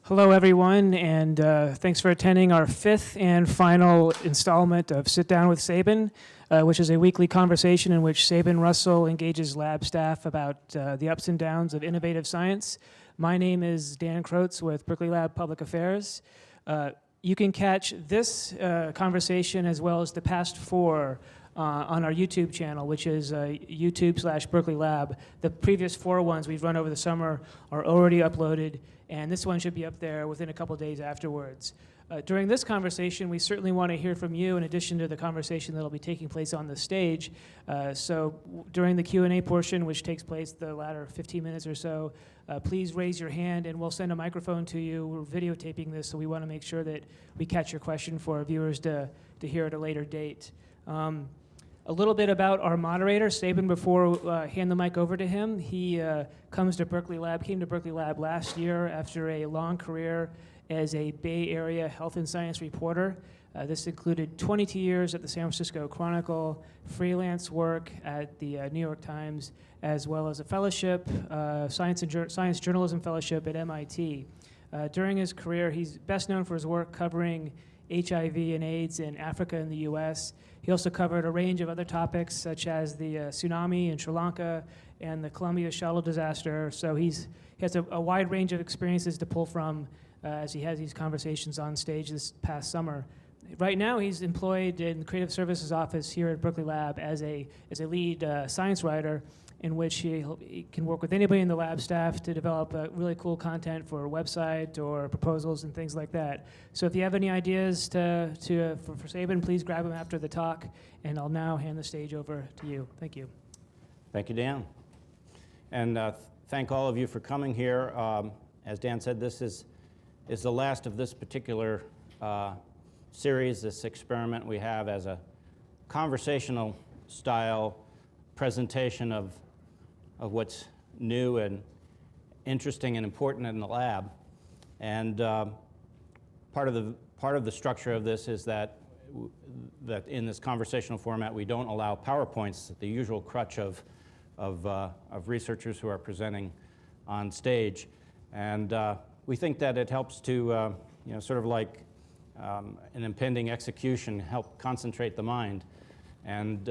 Hello, everyone, and thanks for attending our fifth and final installment of Sit Down with Sabin, which is a weekly conversation in which Sabin Russell engages lab staff about the ups and downs of innovative science. My name is Dan Croats with Berkeley Lab Public Affairs. You can catch this conversation as well as the past four on our YouTube channel, which is YouTube/Berkeley Lab. The previous four ones we've run over the summer are already uploaded, and this one should be up there within a couple days afterwards. During this conversation, we certainly want to hear from you in addition to the conversation that will be taking place on the stage. During the Q&A portion, which takes place the latter 15 minutes or so, please raise your hand and we'll send a microphone to you. We're videotaping this, so we want to make sure that we catch your question for our viewers to hear at a later date. A little bit about our moderator, Sabin, before I hand the mic over to him. He came to Berkeley Lab last year after a long career as a Bay Area health and science reporter. This included 22 years at the San Francisco Chronicle, freelance work at the New York Times, as well as a fellowship, science journalism fellowship at MIT. During his career, he's best known for his work covering HIV and AIDS in Africa and the US. He also covered a range of other topics such as the tsunami in Sri Lanka and the Columbia shuttle disaster. So he has a wide range of experiences to pull from as he has these conversations on stage this past summer. Right now, he's employed in the Creative Services Office here at Berkeley Lab as a lead science writer, in which he can work with anybody in the lab staff to develop really cool content for a website or proposals and things like that. So if you have any ideas for Sabin, please grab them after the talk, and I'll now hand the stage over to you. Thank you. Thank you, Dan. And thank all of you for coming here. As Dan said, this is the last of this particular series, this experiment we have as a conversational style presentation of what's new and interesting and important in the lab. And part of the structure of this is that in this conversational format we don't allow PowerPoints, the usual crutch of researchers who are presenting on stage. And we think that it helps to sort of like an impending execution, help concentrate the mind. And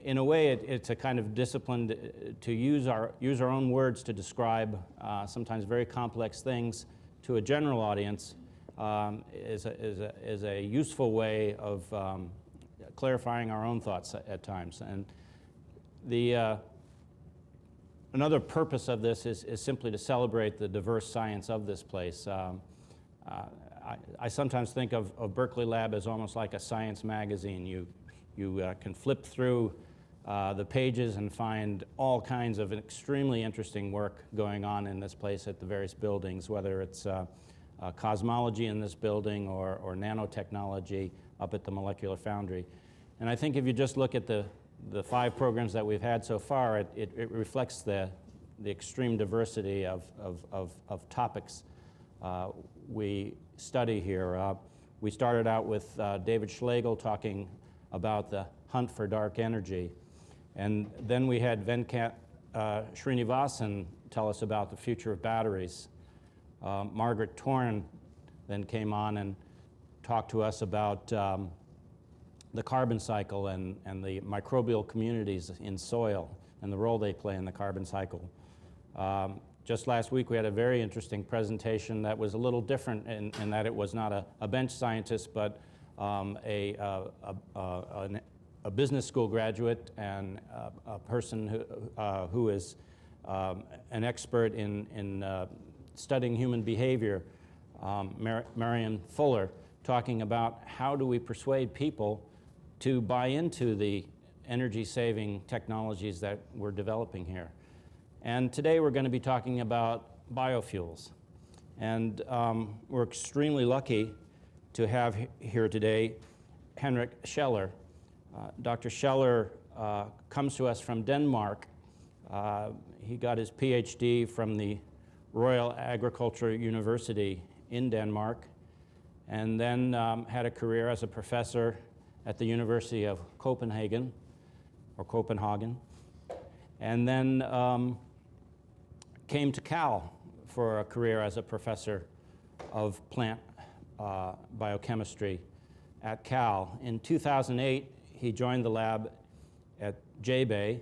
in a way, it's a kind of discipline to use our own words to describe sometimes very complex things to a general audience is a useful way of clarifying our own thoughts at times. And another purpose of this is simply to celebrate the diverse science of this place. I sometimes think of Berkeley Lab as almost like a science magazine. You can flip through the pages and find all kinds of extremely interesting work going on in this place at the various buildings, whether it's cosmology in this building or nanotechnology up at the Molecular Foundry. And I think if you just look at the 5 programs that we've had so far, it reflects the extreme diversity of topics we study here. We started out with David Schlegel talking about the hunt for dark energy. And then we had Venkat Srinivasan tell us about the future of batteries. Margaret Torn then came on and talked to us about the carbon cycle and the microbial communities in soil and the role they play in the carbon cycle. Just last week we had a very interesting presentation that was a little different in that it was not a bench scientist, but a business school graduate and a person who is an expert in studying human behavior, Marion Fuller, talking about how do we persuade people to buy into the energy-saving technologies that we're developing here. And today we're going to be talking about biofuels. And we're extremely lucky to have here today Henrik Scheller. Dr. Scheller comes to us from Denmark. He got his PhD from the Royal Agricultural University in Denmark, and then had a career as a professor at the University of Copenhagen, and then came to Cal for a career as a professor of plant biochemistry at Cal. In 2008, he joined the lab at JBEI,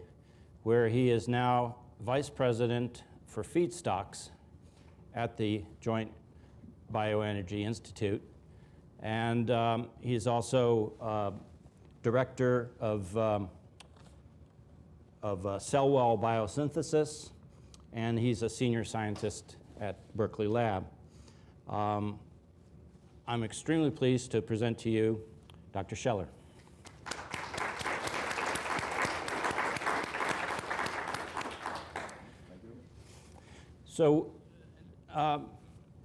where he is now vice president for feedstocks at the Joint Bioenergy Institute. And he's also director of cell wall biosynthesis, and he's a senior scientist at Berkeley Lab. I'm extremely pleased to present to you Dr. Scheller. So,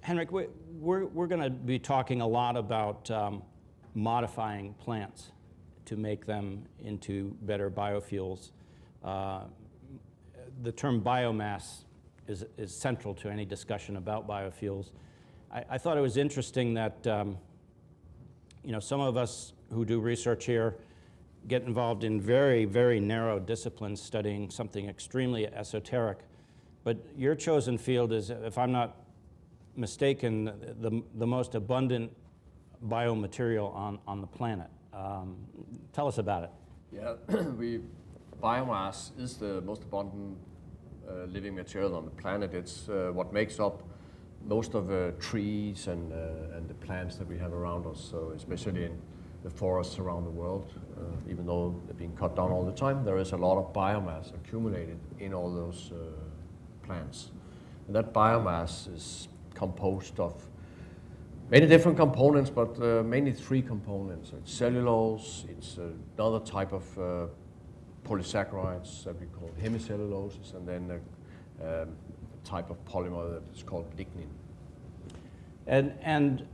Henrik, we're going to be talking a lot about modifying plants to make them into better biofuels. The term biomass is central to any discussion about biofuels. I thought it was interesting that some of us who do research here get involved in very, very narrow disciplines studying something extremely esoteric. But your chosen field is, if I'm not mistaken, the most abundant biomaterial on the planet. Tell us about it. Yeah, biomass is the most abundant living material on the planet. It's what makes up most of the trees and the plants that we have around us. So especially in the forests around the world, even though they're being cut down all the time, there is a lot of biomass accumulated in all those plants. And that biomass is composed of many different components, but mainly three components. So it's cellulose, it's another type of polysaccharides that we call hemicelluloses, and then a type of polymer that is called lignin. And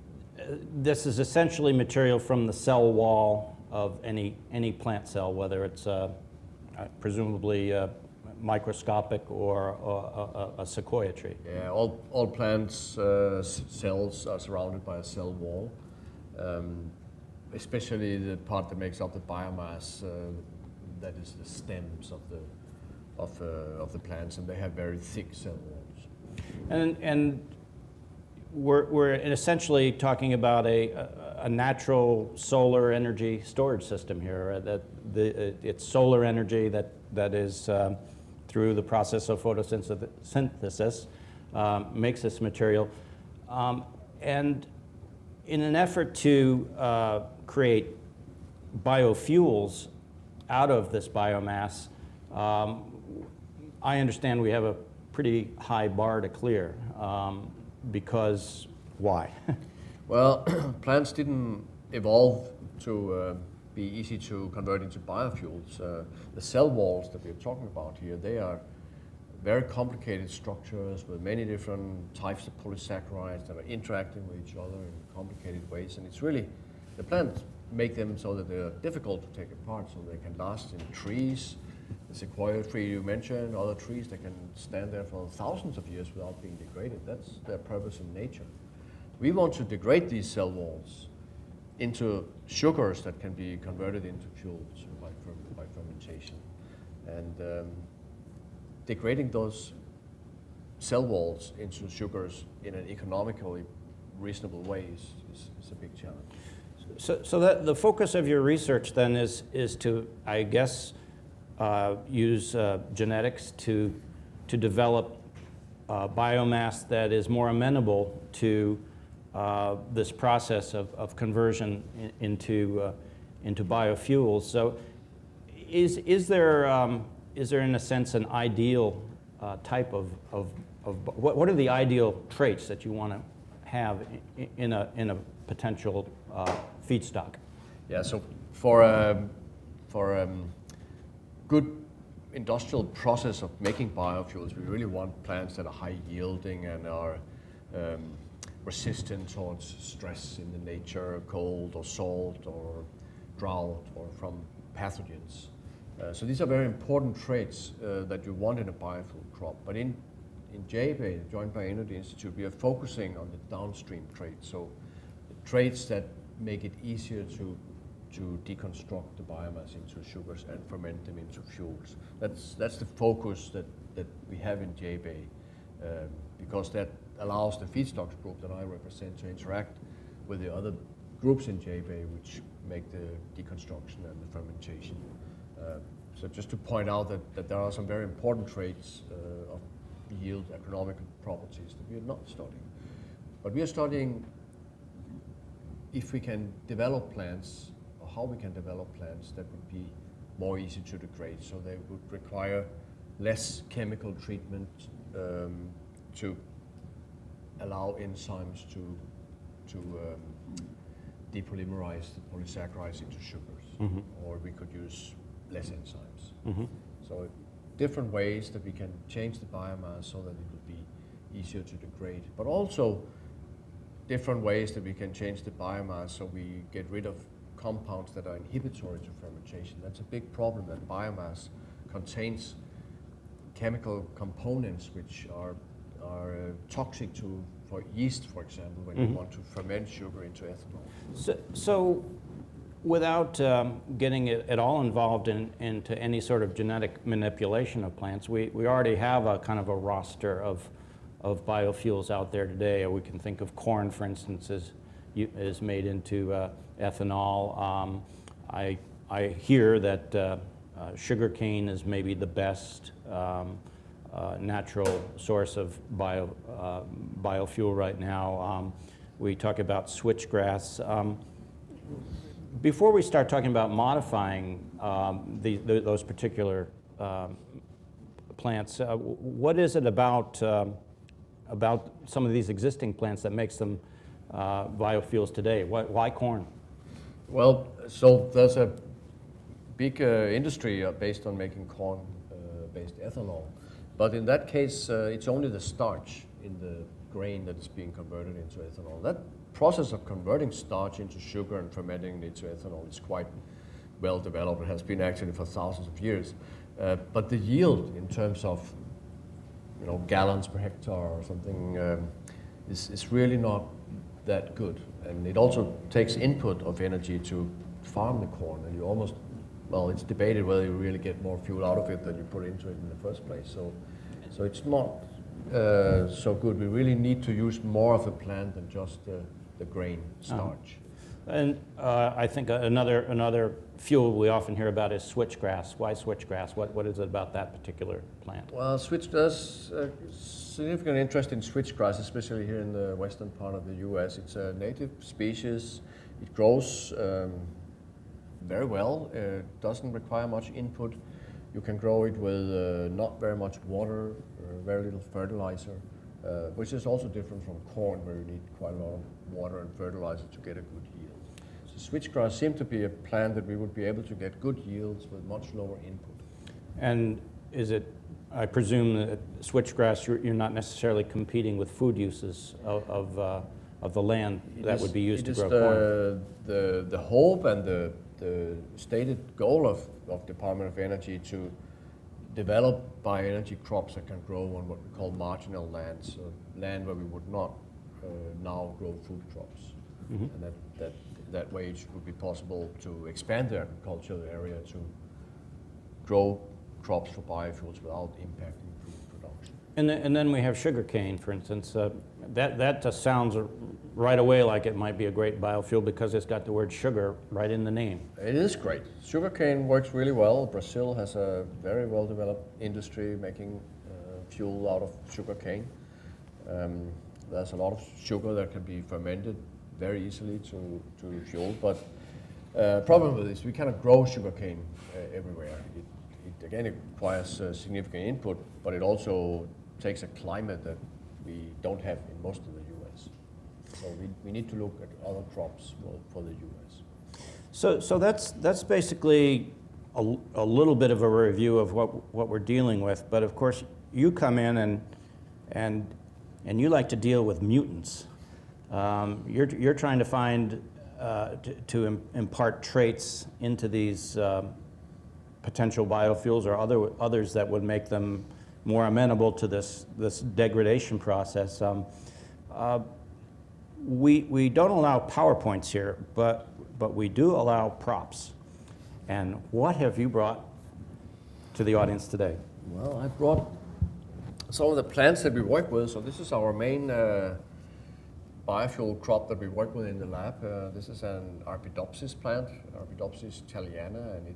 this is essentially material from the cell wall of any plant cell, whether it's presumably microscopic or a sequoia tree. Yeah, all plants' cells are surrounded by a cell wall, especially the part that makes up the biomass. That is the stems of the plants, and they have very thick cell walls. And we're essentially talking about a natural solar energy storage system here. It's solar energy that is through the process of photosynthesis makes this material. And in an effort to create biofuels out of this biomass, I understand we have a pretty high bar to clear. Because why? Well, plants didn't evolve to be easy to convert into biofuels. The cell walls that we're talking about here, they are very complicated structures with many different types of polysaccharides that are interacting with each other in complicated ways. And it's really, the plants make them so that they're difficult to take apart, so they can last in trees. The sequoia tree you mentioned, other trees that can stand there for thousands of years without being degraded. That's their purpose in nature. We want to degrade these cell walls into sugars that can be converted into fuels by fermentation. And degrading those cell walls into sugars in an economically reasonable way is a big challenge. So that the focus of your research then is to, I guess, use genetics to develop biomass that is more amenable to this process of conversion into biofuels. So, is there in a sense an ideal type of what are the ideal traits that you want to have in a potential feedstock? Yeah. So for a good industrial process of making biofuels, we really want plants that are high yielding and are resistant towards stress in the nature, cold or salt or drought or from pathogens. So these are very important traits that you want in a biofuel crop. But in JBEI, the Joint Bioenergy Institute, we are focusing on the downstream traits. So the traits that make it easier to deconstruct the biomass into sugars and ferment them into fuels. That's the focus that we have in JBEI, because that allows the feedstocks group that I represent to interact with the other groups in JBEI, which make the deconstruction and the fermentation. So just to point out that there are some very important traits of yield economic properties that we are not studying. But we are studying if we can develop plants, or how we can develop plants that would be more easy to degrade, so they would require less chemical treatment to allow enzymes to depolymerize the polysaccharides into sugars, or we could use less enzymes. So different ways that we can change the biomass so that it would be easier to degrade, but also different ways that we can change the biomass so we get rid of compounds that are inhibitory to fermentation. That's a big problem, that biomass contains chemical components which are toxic for yeast, for example, when you want to ferment sugar into ethanol. So without getting at all involved into any sort of genetic manipulation of plants, we already have a kind of a roster of biofuels out there today. We can think of corn, for instance, is made into ethanol. I hear that sugarcane is maybe the best natural source of biofuel right now. We talk about switchgrass. Before we start talking about modifying those particular plants, what is it about some of these existing plants that makes them biofuels today? Why corn? Well, so there's a big industry based on making corn-based ethanol. But in that case, it's only the starch in the grain that is being converted into ethanol. That process of converting starch into sugar and fermenting it into ethanol is quite well developed. It has been actually for thousands of years. But the yield in terms of gallons per hectare or something is really not that good. And it also takes input of energy to farm the corn, and you almost, well, it's debated whether you really get more fuel out of it than you put into it in the first place. So it's not so good. We really need to use more of the plant than just the grain starch. And I think another fuel we often hear about is switchgrass. Why switchgrass? What is it about that particular plant? Well, there's significant interest in switchgrass, especially here in the western part of the U.S. It's a native species. It grows very well. It doesn't require much input. You can grow it with not very much water, very little fertilizer, which is also different from corn, where you need quite a lot of water and fertilizer to get a good yield. So switchgrass seems to be a plant that we would be able to get good yields with much lower input. And is it, I presume that switchgrass, you're not necessarily competing with food uses of the land that would be used to grow corn? The hope and the stated goal of Department of Energy to develop bioenergy crops that can grow on what we call marginal land, so land where we would not now grow food crops. And that way it would be possible to expand the agricultural area to grow crops for biofuels without impacting food production. And then we have sugarcane, for instance. That just sounds right away like it might be a great biofuel because it's got the word sugar right in the name. It is great. Sugarcane works really well. Brazil has a very well-developed industry making fuel out of sugarcane. There's a lot of sugar that can be fermented very easily to fuel, but problem with this, we cannot grow sugarcane everywhere. It requires significant input, but it also takes a climate that we don't have in most of the U.S. So we need to look at other crops for the U.S. So that's basically a little bit of a review of what we're dealing with. But of course, you come in and you like to deal with mutants. You're trying to find to impart traits into these potential biofuels or others that would make them more amenable to this degradation process. We don't allow PowerPoints here, but we do allow props. And what have you brought to the audience today? Well, I brought some of the plants that we work with. So this is our main biofuel crop that we work with in the lab. This is an Arabidopsis plant, Arabidopsis thaliana, and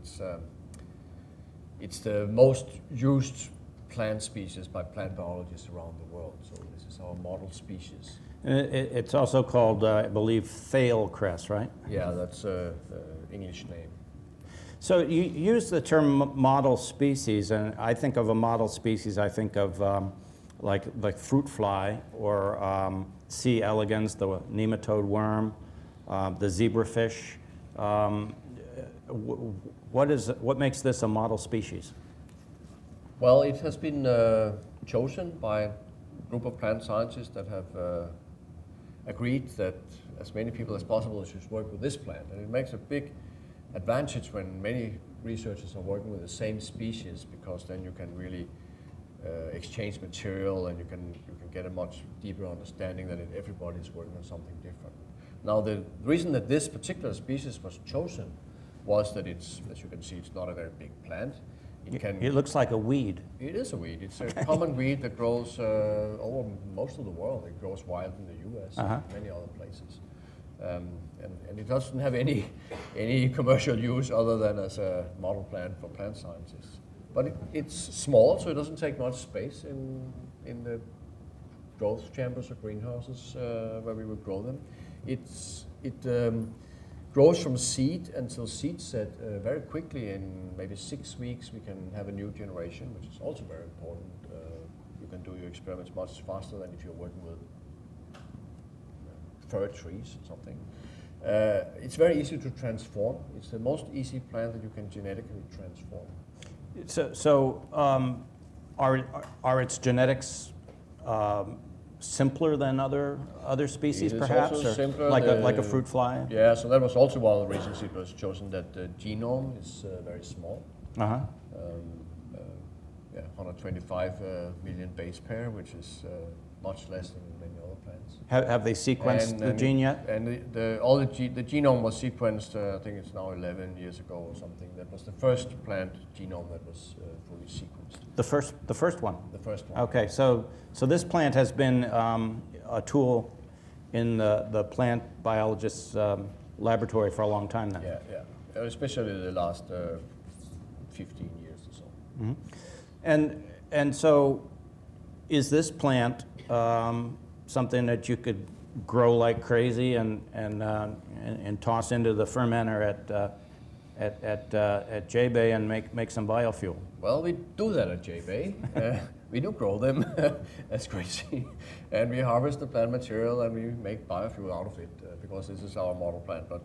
it's the most used plant species by plant biologists around the world. So this is our model species. It's also called, I believe, thale cress, right? Yeah, that's the English name. So you use the term model species, and I think of a model species, I think of like fruit fly or C. elegans, the nematode worm, the zebrafish. What makes this a model species? Well, it has been chosen by a group of plant scientists that have agreed that as many people as possible should work with this plant. And it makes a big advantage when many researchers are working with the same species, because then you can really exchange material and you can get a much deeper understanding that everybody is working on something different. Now, the reason that this particular species was chosen was that it's, as you can see, it's not a very big plant. It looks like a weed. It is a weed. It's a common weed that grows over most of the world. It grows wild in the U.S. and many other places. And it doesn't have any commercial use other than as a model plant for plant scientists. But it's small, so it doesn't take much space in the growth chambers or greenhouses where we would grow them. It grows from seed until seed set very quickly. In maybe 6 weeks, we can have a new generation, which is also very important. You can do your experiments much faster than if you're working with fir trees or something. It's very easy to transform. It's the most easy plant that you can genetically transform. So are its genetics simpler than other species, perhaps? Also simpler, like a fruit fly? Yeah, so that was also one of the reasons it was chosen, that the genome is very small. 125 million base pair, which is much less than many other plants. Have they sequenced the gene yet? And the genome was sequenced, I think it's now 11 years ago or something. That was the first plant genome that was fully sequenced. The first one? The first one. Okay, so this plant has been a tool in the plant biologist's laboratory for a long time now. Yeah. Especially the last 15 years or so. Mm-hmm. And so is this plant something that you could grow like crazy and toss into the fermenter at JBEI and make some biofuel? Well, we do that at JBEI. We do grow them as crazy, and we harvest the plant material and we make biofuel out of it because this is our model plant. But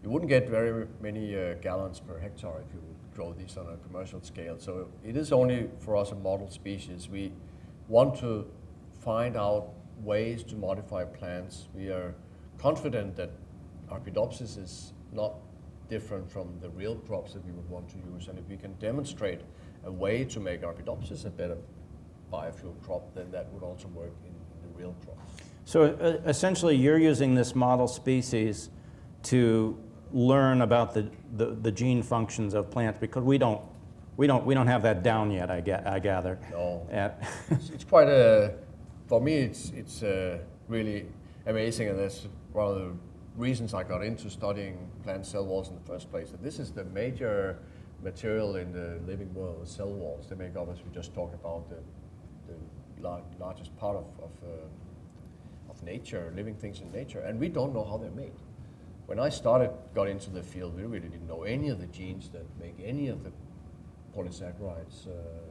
you wouldn't get very many gallons per hectare if you would grow these on a commercial scale. So it is only for us a model species. We want to find out ways to modify plants. We are confident that Arabidopsis is not different from the real crops that we would want to use, and if we can demonstrate a way to make Arabidopsis a better biofuel crop, then that would also work in the real crops. So essentially you're using this model species to learn about the gene functions of plants, because we don't have that down yet, I gather. No. It's quite for me it's really amazing, and that's one of the reasons I got into studying plant cell walls in the first place. That this is the major material in the living world, the cell walls. They make up, as we just talked about, the largest part of nature, living things in nature, and we don't know how they're made. When I got into the field, we really didn't know any of the genes that make any of the polysaccharides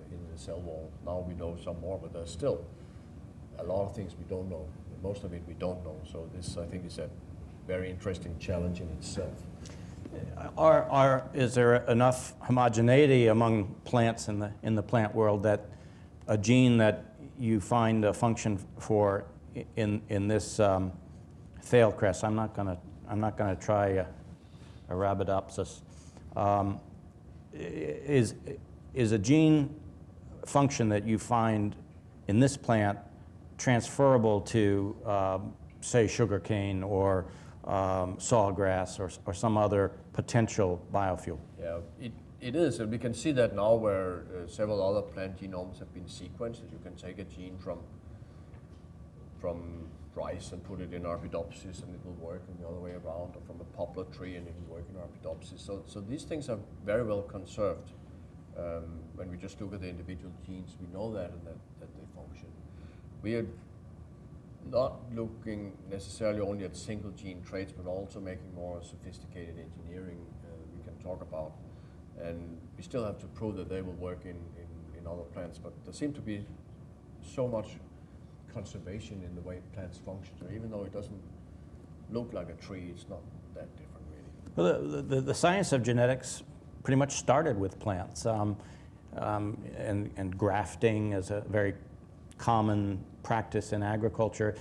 in the cell wall. Now we know some more, but there's still a lot of things we don't know. Most of it we don't know. So this, I think, is a very interesting challenge in itself. Is there enough homogeneity among plants in the plant world that a gene that you find a function for in this thale cress? I'm not gonna try a Arabidopsis. Is a gene function that you find in this plant transferable to, say, sugarcane or sawgrass or some other potential biofuel? Yeah, It is, and we can see that now where several other plant genomes have been sequenced. You can take a gene from rice and put it in Arabidopsis and it will work, and the other way around, or from a poplar tree and it will work in Arabidopsis. So these things are very well conserved. When we just look at the individual genes, we know that and that they function. We are not looking necessarily only at single gene traits, but also making more sophisticated engineering we can talk about. And we still have to prove that they will work in other plants, but there seems to be so much conservation in the way plants function. So even though it doesn't look like a tree, it's not that different really. Well, the science of genetics pretty much started with plants, and grafting is a very common practice in agriculture.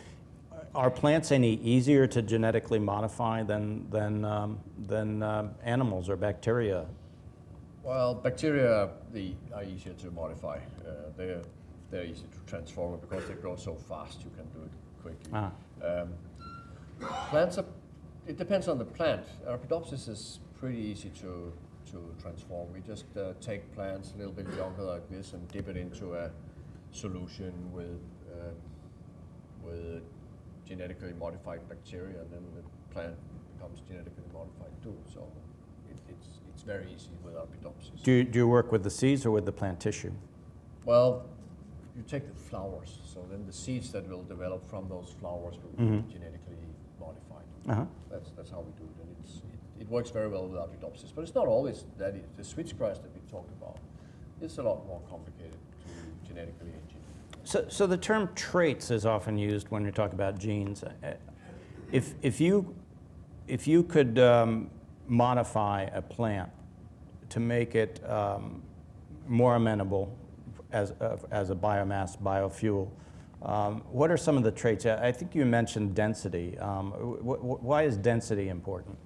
Are plants any easier to genetically modify than animals or bacteria? Well, bacteria are easier to modify. They're easy to transform because they grow so fast. You can do it quickly. Plants it depends on the plant. Arabidopsis is pretty easy to transform. We just take plants a little bit younger like this and dip it into a solution with genetically modified bacteria, and then the plant becomes genetically modified too. So it's very easy with Arabidopsis. Do you work with the seeds or with the plant tissue? Well, you take the flowers, so then the seeds that will develop from those flowers will be genetically modified. That's how we do it, and it works very well with Arabidopsis. But it's not always that easy. The switchgrass that we talked about, it's a lot more complicated to genetically engineer. So the term traits is often used when you talk about genes. If you could modify a plant to make it more amenable as a biomass biofuel, what are some of the traits? I think you mentioned density. Why is density important?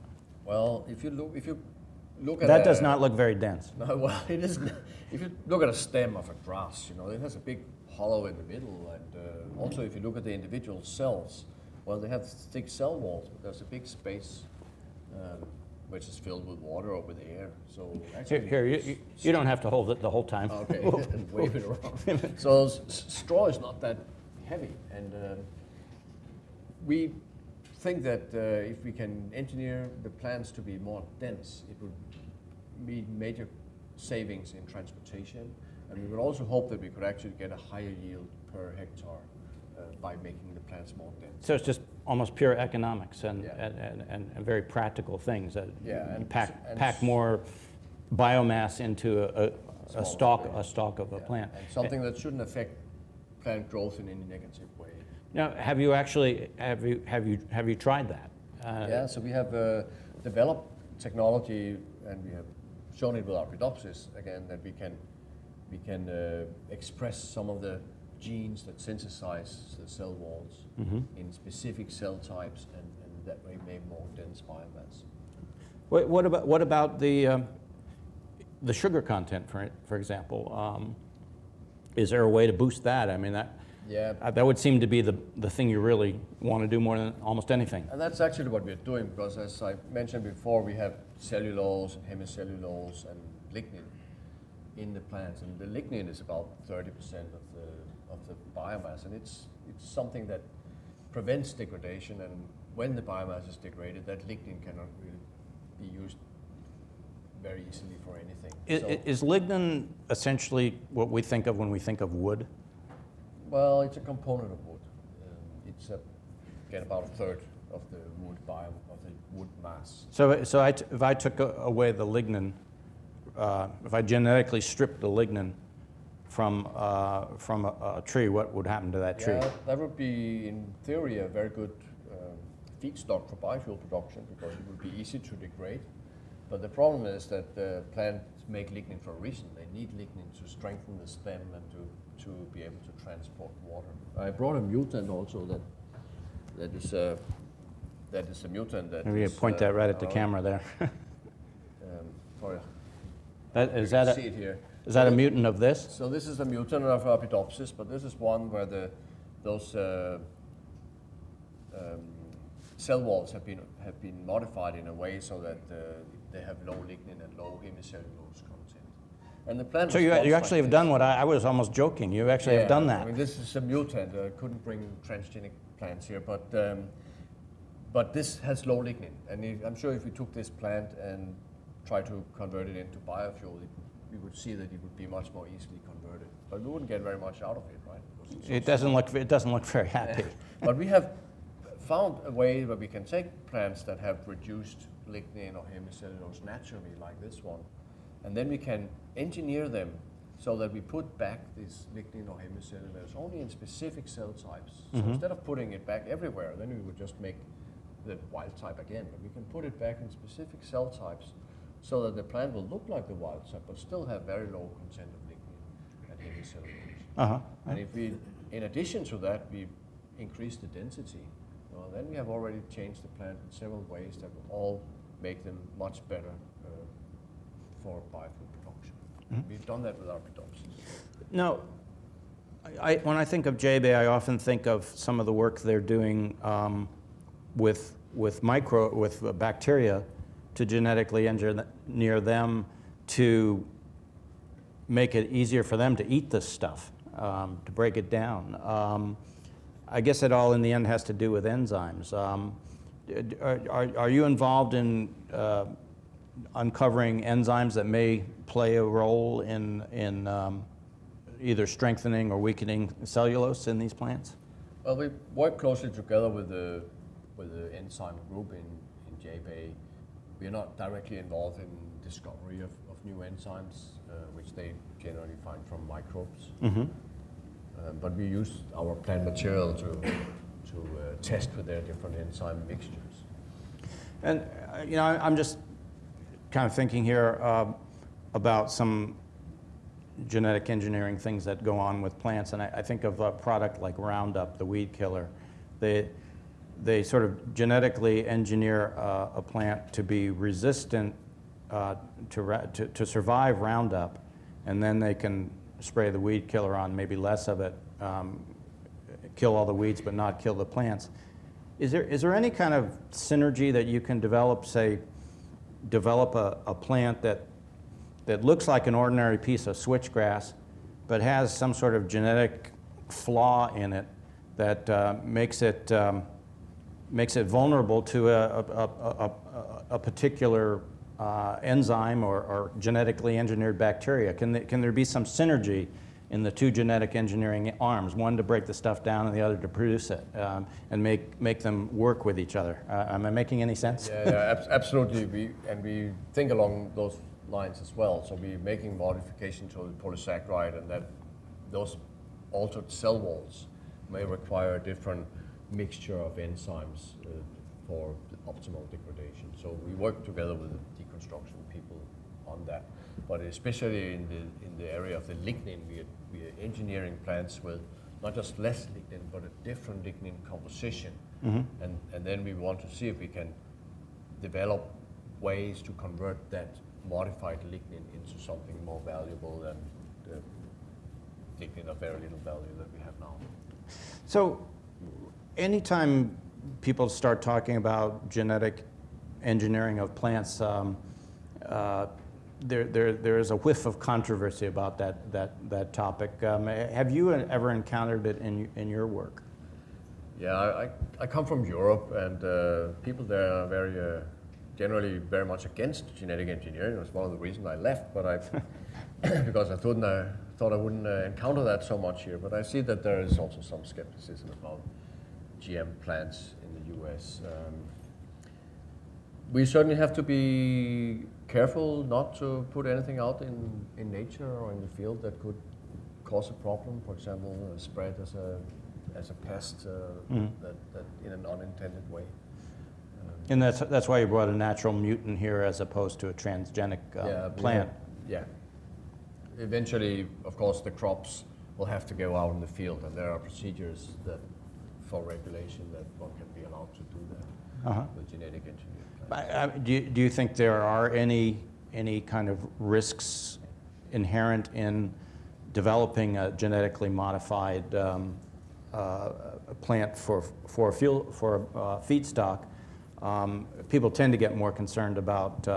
Well, if you look at that does not look very dense. No, well, it isn't. If you look at a stem of a grass, it has a big hollow in the middle, and also if you look at the individual cells, well, they have thick cell walls, but there's a big space which is filled with water or with air. So actually, here you don't have to hold it the whole time. Okay, and wave it around. So straw is not that heavy, and we think that if we can engineer the plants to be more dense, it would be major savings in transportation, and we would also hope that we could actually get a higher yield per hectare by making the plants more dense. So it's just almost pure economics and very practical things that pack more biomass into a stalk of a plant. And something that shouldn't affect plant growth in any negative way. Now, have you tried that? Yeah, so we have developed technology, and we have shown it with Arabidopsis again, that we can express some of the genes that synthesize the cell walls in specific cell types, and that way make more dense biomass. What about the sugar content, for example? Is there a way to boost that? I mean, that would seem to be the thing you really want to do more than almost anything. And that's actually what we're doing, because as I mentioned before, we have cellulose and hemicellulose and lignin in the plants, and the lignin is about 30% of the biomass, and it's something that prevents degradation, and when the biomass is degraded, that lignin cannot really be used very easily for anything. Is lignin essentially what we think of when we think of wood? Well, it's a component of wood. It's again about a third of the wood mass. So if I took away the lignin, if I genetically stripped the lignin from a tree, what would happen to that tree? Yeah, that would be, in theory, a very good feedstock for biofuel production, because it would be easy to degrade. But the problem is that plants make lignin for a reason. They need lignin to strengthen the stem and to be able to transport water. I brought a mutant also that is a mutant that Maybe you point that right at the camera there. Sorry. Is see it here. Is that a mutant of this? So this is a mutant of Arabidopsis, but this is one where those cell walls have been modified in a way so that they have low lignin and low hemicellulose content. And the plant So you responds actually like have this. done what I was almost joking. You actually have done that. I mean, this is a mutant. I couldn't bring transgenic plants here, but this has low lignin. And I'm sure if we took this plant and tried to convert it into biofuel, we would see that it would be much more easily converted. But we wouldn't get very much out of it, right? It doesn't look very happy. But we have found a way where we can take plants that have reduced lignin or hemicellulose naturally, like this one, and then we can engineer them so that we put back this lignin or hemicellulose only in specific cell types. So instead of putting it back everywhere, then we would just make the wild type again. But we can put it back in specific cell types so that the plant will look like the wild type, but still have very low content of lignin and hemicellulose. And if we, in addition to that, we increase the density, well, then we have already changed the plant in several ways that will all make them much better for biofuel production. We've done that with our adoptions. Now, when I think of JBEI, I often think of some of the work they're doing with bacteria to genetically engineer them to make it easier for them to eat this stuff, to break it down. I guess it all in the end has to do with enzymes. Are you involved in uncovering enzymes that may play a role in either strengthening or weakening cellulose in these plants? Well, we work closely together with the enzyme group in JBEI. We are not directly involved in discovery of new enzymes, which they generally find from microbes. But we use our plant material to test with their different enzyme mixtures. And I'm just kind of thinking here about some genetic engineering things that go on with plants, and I think of a product like Roundup, the weed killer. They sort of genetically engineer a plant to be resistant to survive Roundup, and then they can spray the weed killer on maybe less of it, kill all the weeds but not kill the plants. Is there any kind of synergy that you can develop, say, develop a plant that looks like an ordinary piece of switchgrass but has some sort of genetic flaw in it that makes it vulnerable to a particular enzyme or genetically engineered bacteria? Can there be some synergy in the two genetic engineering arms, one to break the stuff down and the other to produce it, and make them work with each other? Am I making any sense? Yeah, absolutely. We think along those lines as well. So we're making modification to the polysaccharide, and that those altered cell walls may require a different mixture of enzymes for optimal degradation. So we work together with the deconstruction people on that. But especially in the area of the lignin, we are engineering plants with not just less lignin, but a different lignin composition. And then we want to see if we can develop ways to convert that modified lignin into something more valuable than the lignin of very little value that we have now. So anytime people start talking about genetic engineering of plants, there is a whiff of controversy about that topic. Have you ever encountered it in your work? Yeah, I come from Europe, and people there are very generally very much against genetic engineering. It was one of the reasons I left, but because I thought I wouldn't encounter that so much here. But I see that there is also some skepticism about GM plants in the U.S. We certainly have to be careful not to put anything out in nature or in the field that could cause a problem. For example, spread as a pest that in an unintended way. And that's why you brought a natural mutant here as opposed to a transgenic plant. Yeah. Eventually, of course, the crops will have to go out in the field, and there are procedures for regulation that one can be allowed to do that with genetic engineering. Do you think there are any kind of risks inherent in developing a genetically modified plant for feedstock? People tend to get more concerned about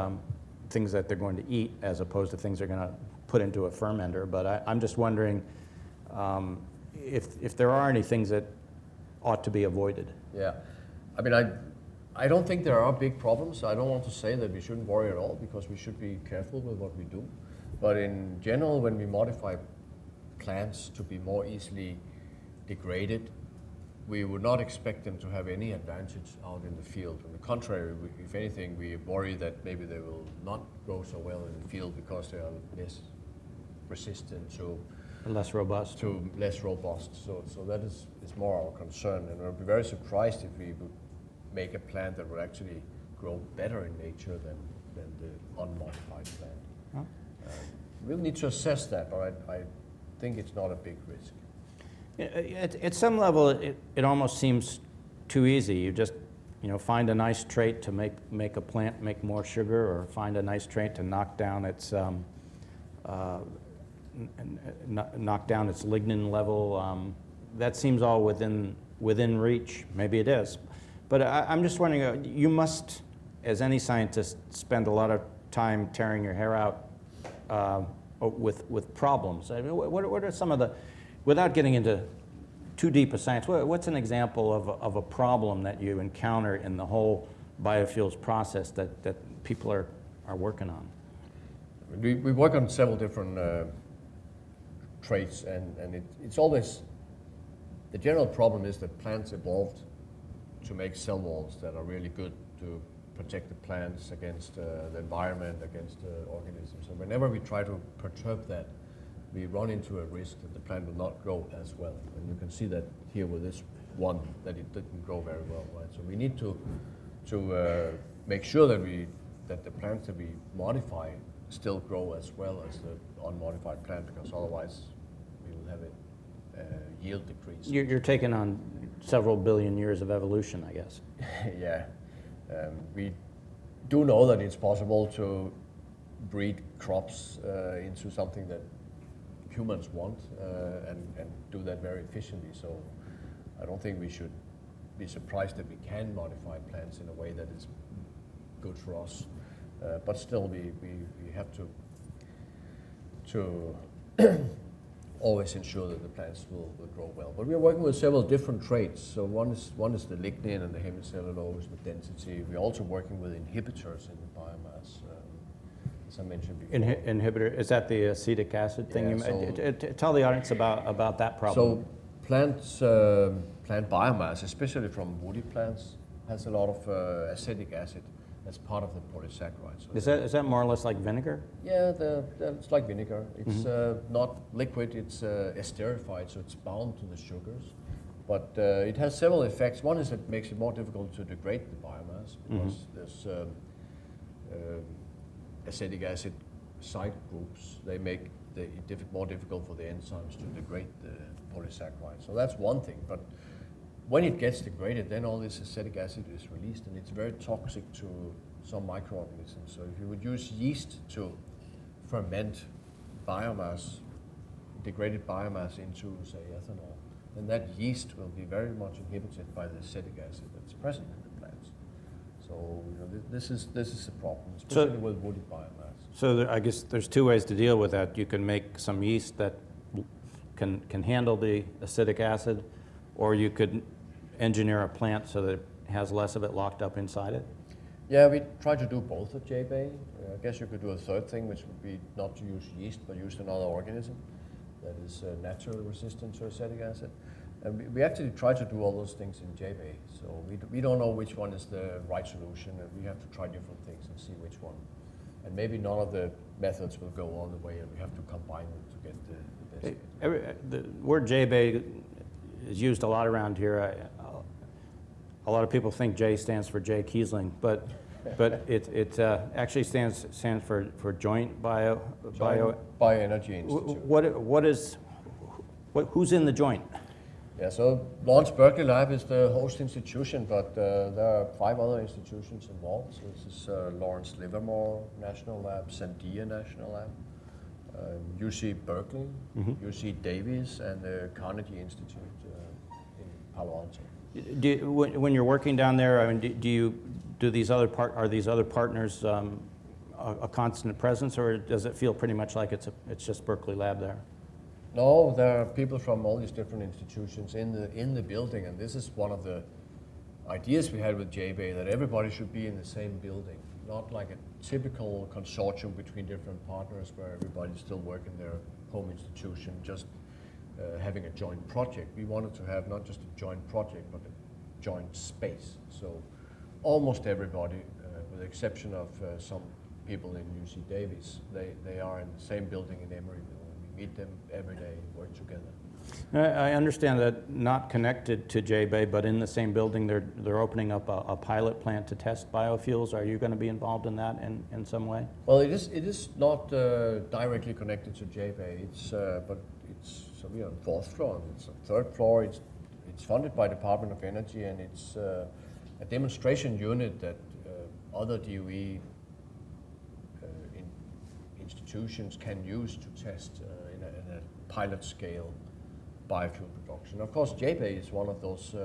things that they're going to eat as opposed to things they're going to put into a fermenter. But I'm just wondering if there are any things that ought to be avoided. Yeah, I mean, I don't think there are big problems. I don't want to say that we shouldn't worry at all, because we should be careful with what we do. But in general, when we modify plants to be more easily degraded, we would not expect them to have any advantage out in the field. On the contrary, if anything, we worry that maybe they will not grow so well in the field because they are less resistant to Less robust. So that is more our concern, and I'd be very surprised if we would make a plant that would actually grow better in nature than the unmodified plant. Huh? We'll need to assess that, but I think it's not a big risk. At some level, it almost seems too easy. You just find a nice trait to make a plant make more sugar, or find a nice trait to knock down its lignin level. That seems all within reach. Maybe it is. But I'm just wondering, you must, as any scientist, spend a lot of time tearing your hair out with problems. I mean, what are some of the, without getting into too deep a science, what's an example of a problem that you encounter in the whole biofuels process that people are working on? We work on several different traits, and it's always, the general problem is that plants evolved to make cell walls that are really good to protect the plants against the environment, against organisms. So whenever we try to perturb that, we run into a risk that the plant will not grow as well. And you can see that here with this one, that it didn't grow very well, right? So we need to make sure that the plants that we modify still grow as well as the unmodified plant, because otherwise we will have a yield decrease. You're taking on several billion years of evolution, I guess. Yeah. We do know that it's possible to breed crops into something that humans want and do that very efficiently. So I don't think we should be surprised that we can modify plants in a way that is good for us. But still, we have to always ensure that the plants will grow well. But we are working with several different traits. So one is the lignin and the hemicellulose, the density. We're also working with inhibitors in the biomass, as I mentioned before. Inhibitor, is that the acetic acid thing? Yeah, Tell the audience about that problem. So plant biomass, especially from woody plants, has a lot of acetic acid. That's part of the polysaccharide. So is that more or less like vinegar? Yeah, it's like vinegar. It's not liquid, it's esterified, so it's bound to the sugars. But it has several effects. One is it makes it more difficult to degrade the biomass, because there's acetic acid side groups. They make it more difficult for the enzymes to degrade the polysaccharide. So that's one thing. But when it gets degraded, then all this acetic acid is released, and it's very toxic to some microorganisms. So if you would use yeast to ferment biomass, degraded biomass into, say, ethanol, then that yeast will be very much inhibited by the acetic acid that's present in the plants. So this is a problem, especially with woody biomass. So I guess there's two ways to deal with that. You can make some yeast that can handle the acetic acid, or you could engineer a plant so that it has less of it locked up inside it? Yeah, we try to do both at JBEI. I guess you could do a third thing, which would be not to use yeast, but use another organism that is naturally resistant to acetic acid. And we actually try to do all those things in JBEI. So we don't know which one is the right solution, and we have to try different things and see which one. And maybe none of the methods will go all the way, and we have to combine them to get the best. The word JBEI is used a lot around here. A lot of people think J stands for Jay Kiesling, but it actually stands for Joint Bioenergy Institute. Who's in the joint? Yeah, so Lawrence Berkeley Lab is the host institution, but there are 5 other institutions involved. So this is Lawrence Livermore National Lab, Sandia National Lab, UC Berkeley, UC Davis, and the Carnegie Institute in Palo Alto. When you're working down there, I mean, are these other partners a constant presence, or does it feel pretty much like it's just Berkeley Lab there? No, there are people from all these different institutions in the building, and this is one of the ideas we had with JBEI, that everybody should be in the same building, not like a typical consortium between different partners where everybody's still working their home institution, just having a joint project. We wanted to have not just a joint project, but a joint space. So almost everybody, with the exception of some people in UC Davis, they are in the same building in Emeryville. We meet them every day, work together. I understand that not connected to JBEI, but in the same building, they're opening up a pilot plant to test biofuels. Are you going to be involved in that in some way? Well, it is not directly connected to JBEI. But so we are on the 4th floor. And it's on the 3rd floor. It's funded by Department of Energy, and it's a demonstration unit that other DOE institutions can use to test in a pilot scale biofuel production. Of course, JBEI is one of those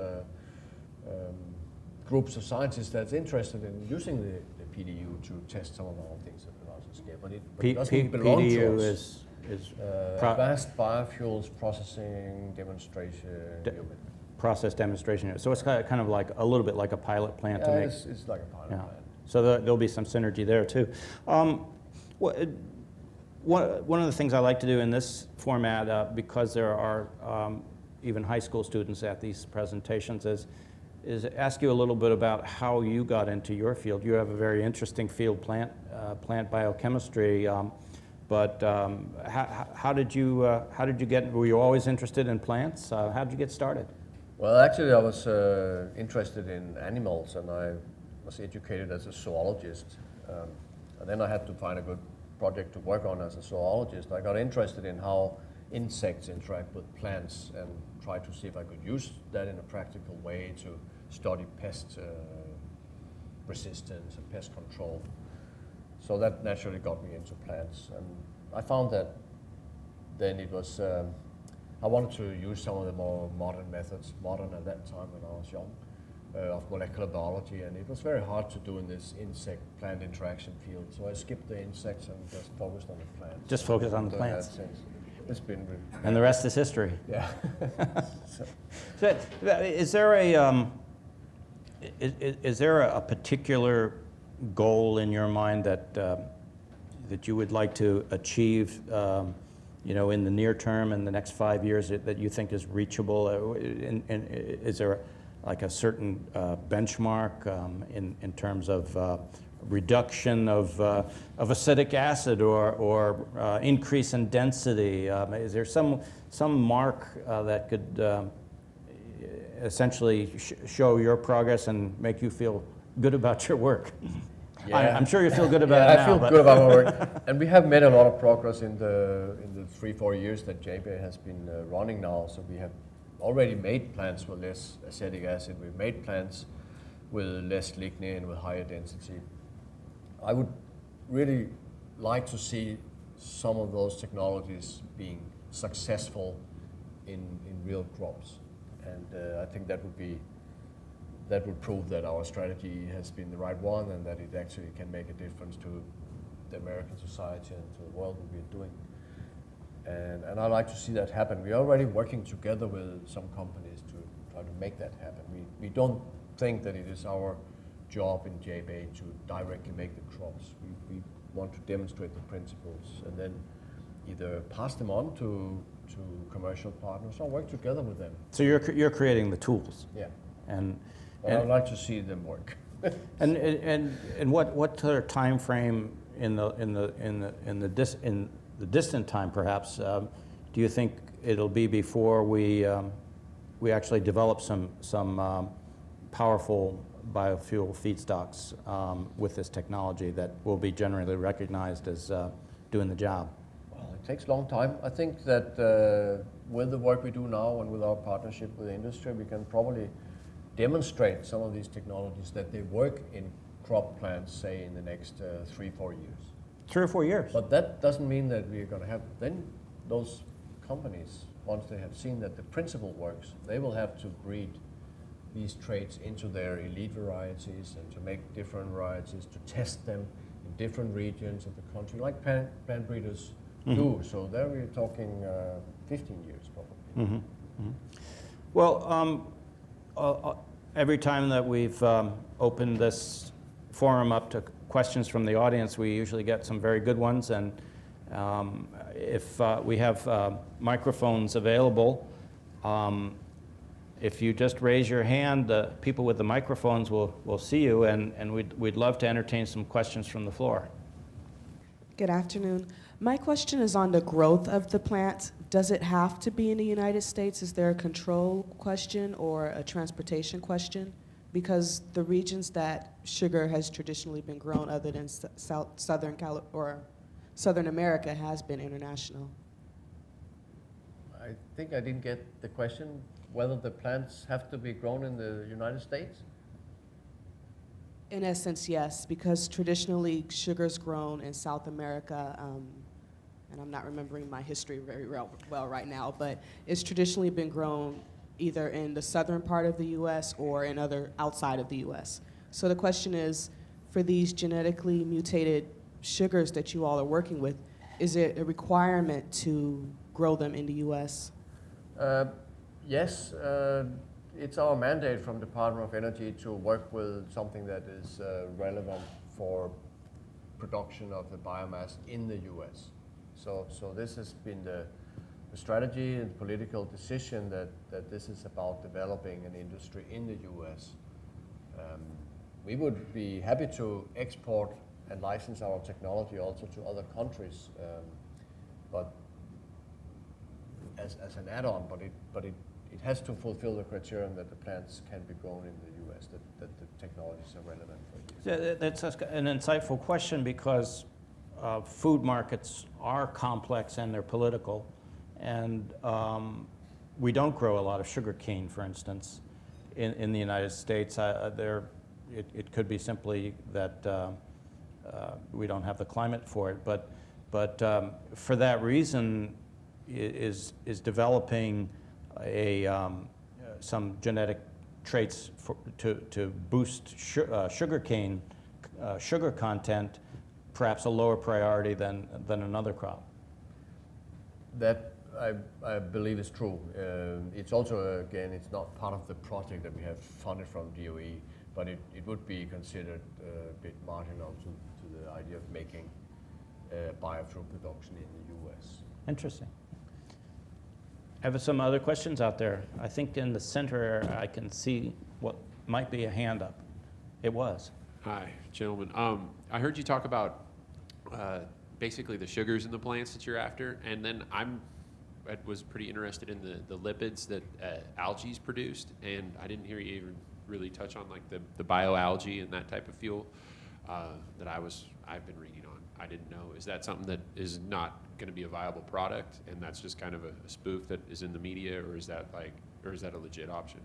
groups of scientists that's interested in using the PDU to test some of our things at the larger scale, but it doesn't belong PDU to us. is Advanced Biofuels Processing Demonstration Unit. Process demonstration unit. So it's kind of like a little bit like a pilot plant to make. It's like a pilot plant. So there'll be some synergy there too. One of the things I like to do in this format, because there are even high school students at these presentations, is ask you a little bit about how you got into your field. You have a very interesting field, plant biochemistry. But how did you get? Were you always interested in plants? How did you get started? Well, actually, I was interested in animals, and I was educated as a zoologist. And then I had to find a good project to work on as a zoologist. I got interested in how insects interact with plants and tried to see if I could use that in a practical way to study pest resistance and pest control. So that naturally got me into plants. And I found that then it was, I wanted to use some of the more modern methods, modern at that time when I was young, of molecular biology, and it was very hard to do in this insect-plant interaction field. So I skipped the insects and just focused on the plants. Just focused on the plants. It's been really, and the rest is history. Yeah. So, is there a particular goal in your mind that you would like to achieve, in the near term, in the next 5 years, that you think is reachable? And is there like a certain benchmark in terms of reduction of acetic acid or increase in density? Is there some mark that could essentially show your progress and make you feel good about your work? Yeah. I'm sure you feel good about it now. I feel good about my work. And we have made a lot of progress in the 3-4 years that JBEI has been running now. So we have already made plants with less acetic acid. We've made plants with less lignin, with higher density. I would really like to see some of those technologies being successful in real crops. And I think that would prove that our strategy has been the right one and that it actually can make a difference to the American society and to the world what we're doing. And I like to see that happen. We're already working together with some companies to try to make that happen. We don't think that it is our job in JBEI to directly make the crops. We want to demonstrate the principles and then either pass them on to commercial partners or work together with them. So you're creating the tools. Yeah. And I'd like to see them work. and what sort of time frame in the distant time, perhaps, do you think it'll be before we actually develop some powerful biofuel feedstocks with this technology that will be generally recognized as doing the job? Well, it takes a long time. I think that with the work we do now and with our partnership with the industry, we can probably demonstrate some of these technologies that they work in crop plants, say, in the next 3-4 years. 3 or 4 years. But that doesn't mean that we're going to have, then those companies, once they have seen that the principle works, they will have to breed these traits into their elite varieties and to make different varieties, to test them in different regions of the country, like plant breeders do. So there we're talking 15 years probably. Well, every time that we've opened this forum up to questions from the audience, we usually get some very good ones. And if we have microphones available, if you just raise your hand, the people with the microphones will see you, and we'd love to entertain some questions from the floor. Good afternoon. My question is on the growth of the plant. Does it have to be in the United States? Is there a control question or a transportation question? Because the regions that sugar has traditionally been grown, other than Southern America, has been international. I think I didn't get the question, whether the plants have to be grown in the United States? In essence, yes, because traditionally sugar's grown in South America, and I'm not remembering my history very well right now, but it's traditionally been grown either in the southern part of the U.S. or in other outside of the U.S. So the question is, for these genetically mutated sugars that you all are working with, is it a requirement to grow them in the U.S.? Yes, it's our mandate from the Department of Energy to work with something that is relevant for production of the biomass in the U.S. So this has been the strategy and political decision that this is about developing an industry in the U.S. We would be happy to export and license our technology also to other countries, but as an add-on, but it has to fulfill the criterion that the plants can be grown in the U.S., that the technologies are relevant for use. Yeah, that's an insightful question, because food markets are complex and they're political, and we don't grow a lot of sugar cane, for instance, in the United States. It could be simply that we don't have the climate for it, but for that reason is developing some genetic traits to boost sugarcane sugar content, perhaps a lower priority than another crop. That I believe is true. It's also, again, it's not part of the project that we have funded from DOE, but it would be considered a bit marginal to the idea of making biofuel production in the U.S. Interesting. Have some other questions out there? I think in the center I can see what might be a hand up. It was. Hi, gentlemen. I heard you talk about basically the sugars in the plants that you're after, and then I was pretty interested in the lipids that algae is produced, and I didn't hear you even really touch on like the bioalgae and that type of fuel that I've been reading on. I didn't know. Is that something that is not going to be a viable product, and that's just kind of a spoof that is in the media, or is that a legit option?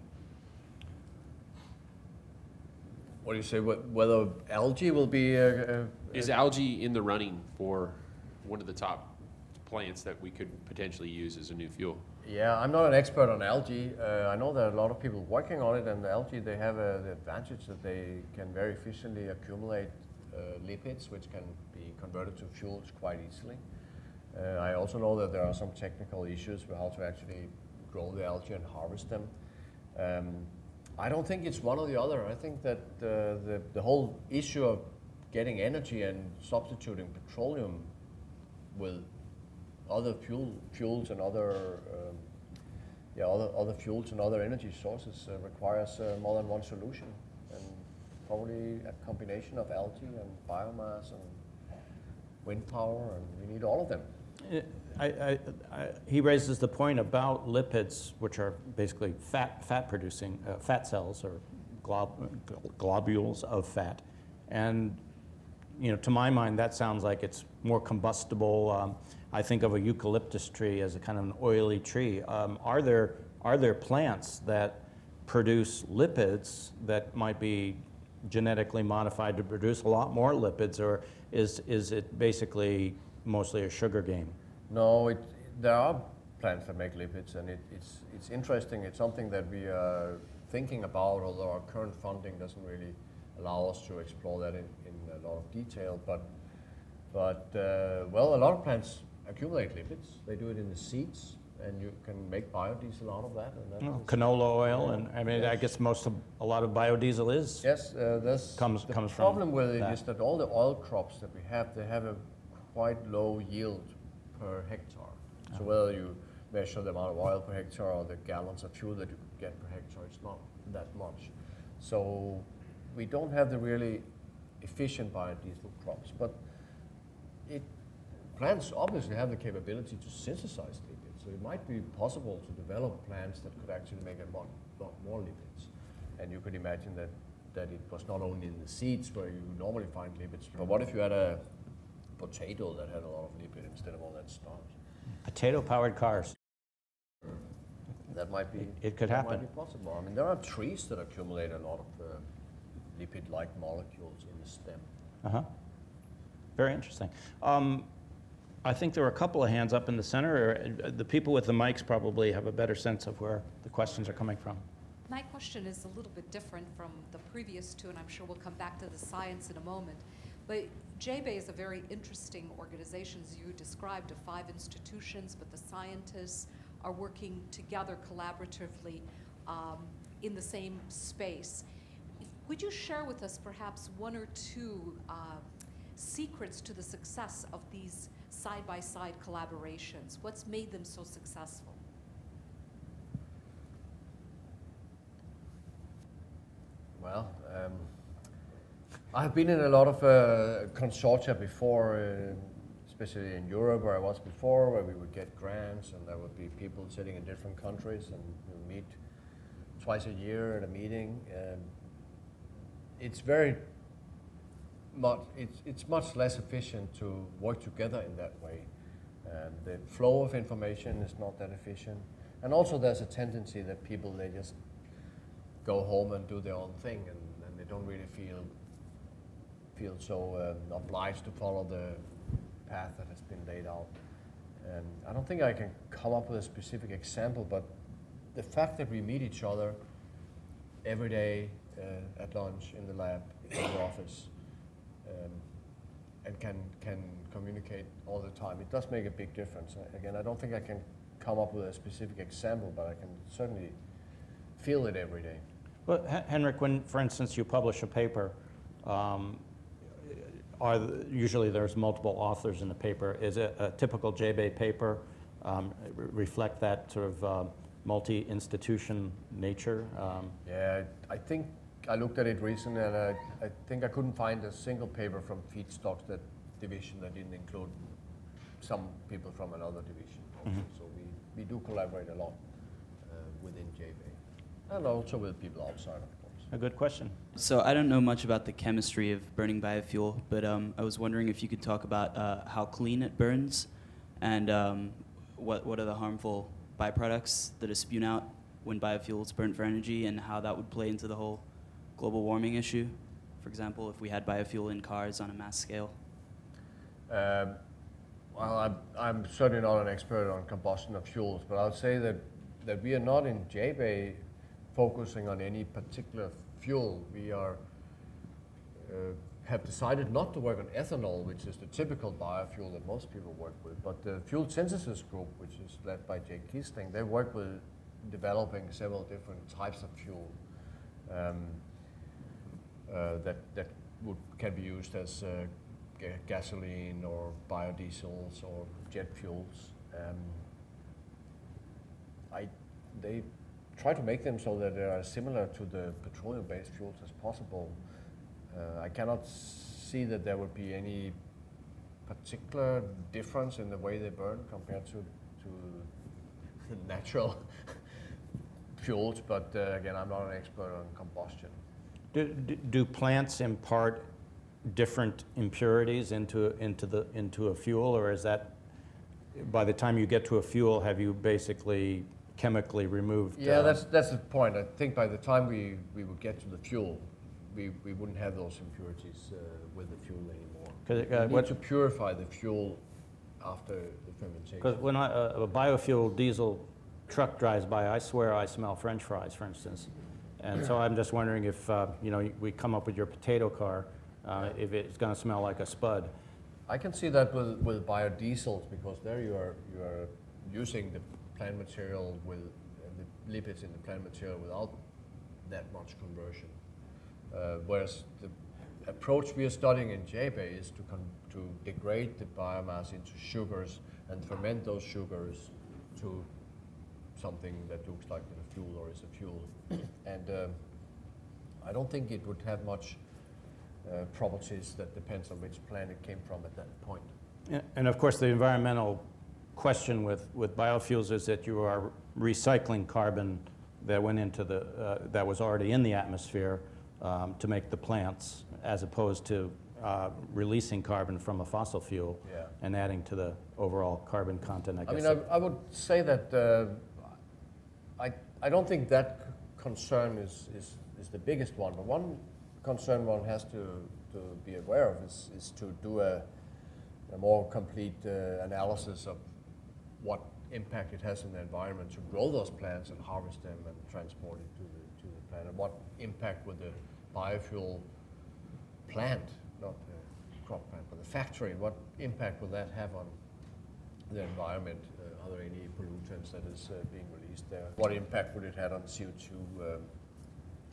What do you say? Whether algae will be Is algae in the running for one of the top plants that we could potentially use as a new fuel? Yeah, I'm not an expert on algae. I know there are a lot of people working on it, and the algae, they have the advantage that they can very efficiently accumulate lipids, which can be converted to fuels quite easily. I also know that there are some technical issues with how to actually grow the algae and harvest them. I don't think it's one or the other. I think that the whole issue of getting energy and substituting petroleum with other fuels and other fuels and other energy sources requires more than one solution, and probably a combination of algae and biomass and wind power, and we need all of them. He raises the point about lipids, which are basically fat-producing fat cells or globules of fat, and to my mind, that sounds like it's more combustible. I think of a eucalyptus tree as a kind of an oily tree. Are there plants that produce lipids that might be genetically modified to produce a lot more lipids, or is it basically mostly a sugar game? No, there are plants that make lipids, and it's interesting. It's something that we are thinking about, although our current funding doesn't really allow us to explore that in a lot of detail. But well, a lot of plants accumulate lipids. They do it in the seeds, and you can make biodiesel out of that. And that is, Canola oil, and I mean, I guess a lot of biodiesel is. yes, comes the from problem with it that. is that all the oil crops that we have, they have a quite low yield per hectare. So whether you measure the amount of oil per hectare or the gallons of fuel that you get per hectare, it's not that much. So we don't have the really efficient biodiesel crops, but plants obviously have the capability to synthesize lipids. So it might be possible to develop plants that could actually make a lot more lipids. And you could imagine that it was not only in the seeds where you normally find lipids, but what if you had a potato that had a lot of lipid instead of all that starch? Potato-powered cars. That might be. It could that happen. Might be possible. I mean, there are trees that accumulate a lot of lipid-like molecules in the stem. Uh-huh. Very interesting. I think there were a couple of hands up in the center. The people with the mics probably have a better sense of where the questions are coming from. My question is a little bit different from the previous two, and I'm sure we'll come back to the science in a moment. But JBEI is a very interesting organization, as you described, of 5 institutions, but the scientists are working together collaboratively in the same space. Would you share with us perhaps 1 or 2 secrets to the success of these side-by-side collaborations? What's made them so successful? Well, I've been in a lot of consortia before, especially in Europe where I was before, where we would get grants and there would be people sitting in different countries and we would meet twice a year at a meeting. It's very much, it's much less efficient to work together in that way. And the flow of information is not that efficient. And also there's a tendency that people, they just go home and do their own thing and they don't really feel so obliged to follow the path that has been laid out. And I don't think I can come up with a specific example, but the fact that we meet each other every day at lunch, in the lab, in the office, and can communicate all the time, it does make a big difference. Again, I don't think I can come up with a specific example, but I can certainly feel it every day. Well, Henrik, when, for instance, you publish a paper, usually there's multiple authors in the paper. Is it a typical JBEI paper reflect that sort of multi-institution nature? Yeah, I think I looked at it recently, and I think I couldn't find a single paper from feedstocks division that didn't include some people from another division. Also. So we do collaborate a lot within JBEI, and also with people outside, of course. A good question. So I don't know much about the chemistry of burning biofuel, but I was wondering if you could talk about how clean it burns, and what are the harmful byproducts that are spewed out when biofuel is burnt for energy, and how that would play into the whole global warming issue. For example, if we had biofuel in cars on a mass scale. Well, I'm certainly not an expert on combustion of fuels, but I would say that we are not in JBEI focusing on any particular fuel. We have decided not to work on ethanol, which is the typical biofuel that most people work with. But the fuel synthesis group, which is led by Jake Kisling, they work with developing several different types of fuel that can be used as gasoline or biodiesels or jet fuels. They try to make them so that they are similar to the petroleum-based fuels as possible. I cannot see that there would be any particular difference in the way they burn compared to natural fuels, but again, I'm not an expert on combustion. Do plants impart different impurities into a fuel, or is that by the time you get to a fuel, have you basically chemically removed? Yeah, that's the point. I think by the time we would get to the fuel, we wouldn't have those impurities with the fuel anymore. We need to purify the fuel after the fermentation. Because when a biofuel diesel truck drives by, I swear I smell French fries, for instance. And so I'm just wondering if, you know, we come up with your potato car, if it's going to smell like a spud. I can see that with biodiesels, because there you are using the plant material with the lipids in the plant material without that much conversion. Whereas the approach we are studying in JBEI is to degrade the biomass into sugars and ferment those sugars to something that looks like a fuel or is a fuel. And I don't think it would have much properties that depends on which plant it came from at that point. And of course, the environmental question with biofuels is that you are recycling carbon that went into that was already in the atmosphere to make the plants, as opposed to releasing carbon from a fossil fuel and adding to the overall carbon content. I guess. I would say that I don't think that concern is the biggest one, but one concern one has to be aware of is to do a more complete analysis of what impact it has on the environment to grow those plants and harvest them and transport it to the plant, and what impact would the biofuel plant, not the crop plant, but the factory, what impact will that have on the environment? Are there any pollutants that is being released there? What impact would it have on CO2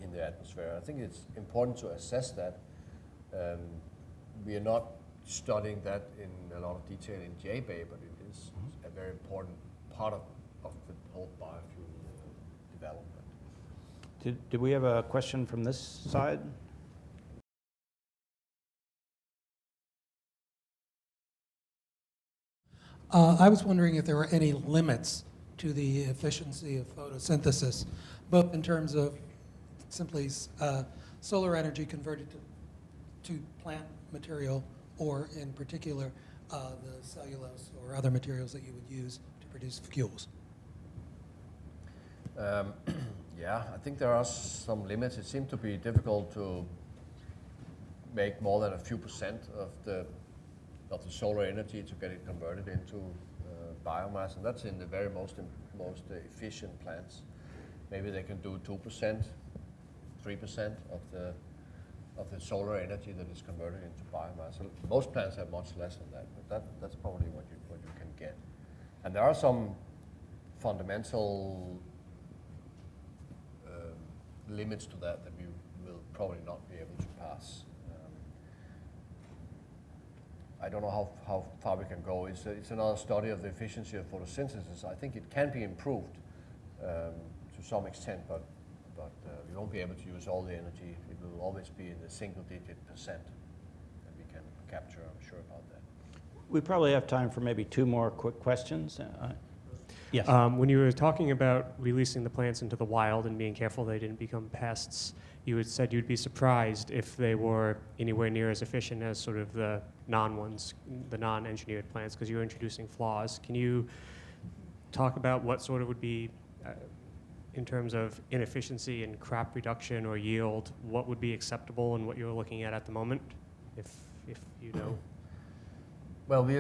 in the atmosphere? I think it's important to assess that. We are not studying that in a lot of detail in JBEI, but it is a very important part of the whole biofuel development. Did we have a question from this side? I was wondering if there were any limits to the efficiency of photosynthesis, both in terms of simply solar energy converted to plant material, or in particular the cellulose or other materials that you would use to produce fuels. Yeah, I think there are some limits. It seems to be difficult to make more than a few percent of the solar energy to get it converted into biomass, and that's in the very most efficient plants. Maybe they can do 2%, 3% of the solar energy that is converted into biomass. So most plants have much less than that, but that's probably what you can get. And there are some fundamental limits to that we will probably not be able to pass. I don't know how far we can go. It's another study of the efficiency of photosynthesis. I think it can be improved to some extent, but we won't be able to use all the energy. It will always be in the single-digit percent that we can capture. I'm sure about that. We probably have time for maybe two more quick questions. Yes. When you were talking about releasing the plants into the wild and being careful they didn't become pests, you had said you'd be surprised if they were anywhere near as efficient as sort of the non-engineered plants, because you're introducing flaws. Can you talk about what sort of would be, in terms of inefficiency and crop reduction or yield, what would be acceptable and what you're looking at the moment, if you know? Well, we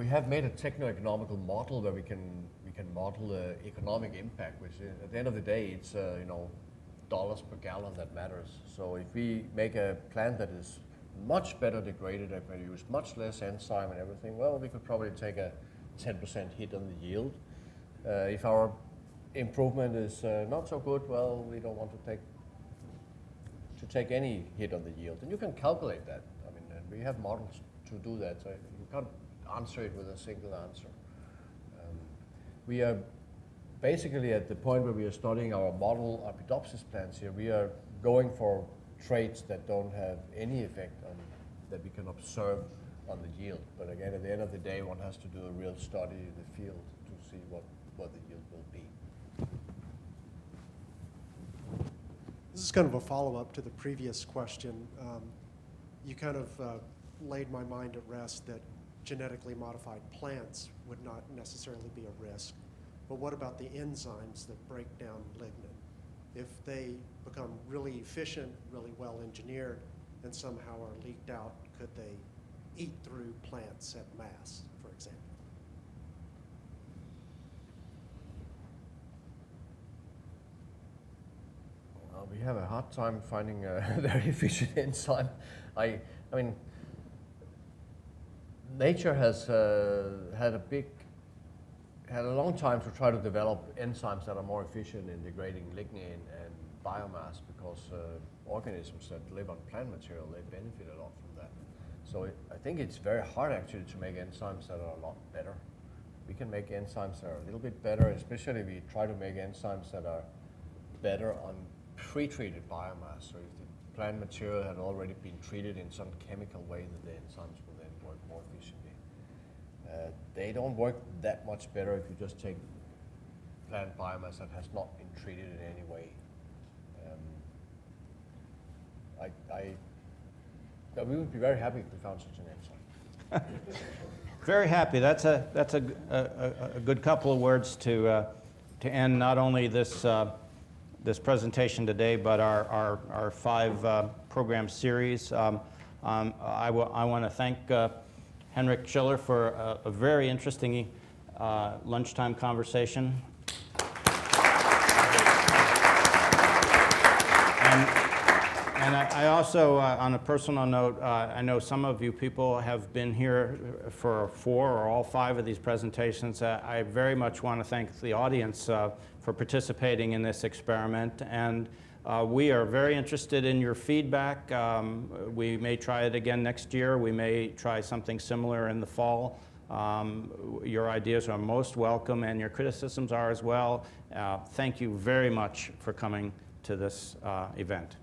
have made a techno-economical model where we can model the economic impact, which at the end of the day, it's dollars per gallon that matters. So if we make a plant that is much better degraded and can use much less enzyme and everything, well, we could probably take a 10% hit on the yield. If our improvement is not so good, well, we don't want to take any hit on the yield. And you can calculate that. I mean, and we have models to do that. So you can't answer it with a single answer. We are basically at the point where we are studying our model Arabidopsis plants here. We are going for traits that don't have any effect on, that we can observe on the yield. But again, at the end of the day, one has to do a real study in the field to see what the yield will be. This is kind of a follow-up to the previous question. You kind of laid my mind at rest that genetically modified plants would not necessarily be a risk. But what about the enzymes that break down lignin? If they become really efficient, really well engineered, and somehow are leaked out, could they eat through plants at mass, for example? We have a hard time finding a very efficient enzyme. I mean, nature has had a long time to try to develop enzymes that are more efficient in degrading lignin and biomass, because organisms that live on plant material, they benefit a lot from that. So I think it's very hard actually to make enzymes that are a lot better. We can make enzymes that are a little bit better, especially if we try to make enzymes that are better on pre-treated biomass. So if the plant material had already been treated in some chemical way, that the enzymes will then work more efficiently. They don't work that much better if you just take plant biomass that has not been treated in any way. We would be very happy if we found such an enzyme. Very happy. That's a good couple of words to end not only this this presentation today, but our 5 program series. I want to thank Henrik Scheller for a very interesting lunchtime conversation. And I also, on a personal note, I know some of you people have been here for 4 or all 5 of these presentations. I very much want to thank the audience for participating in this experiment. And we are very interested in your feedback. We may try it again next year. We may try something similar in the fall. Your ideas are most welcome, and your criticisms are as well. Thank you very much for coming to this event.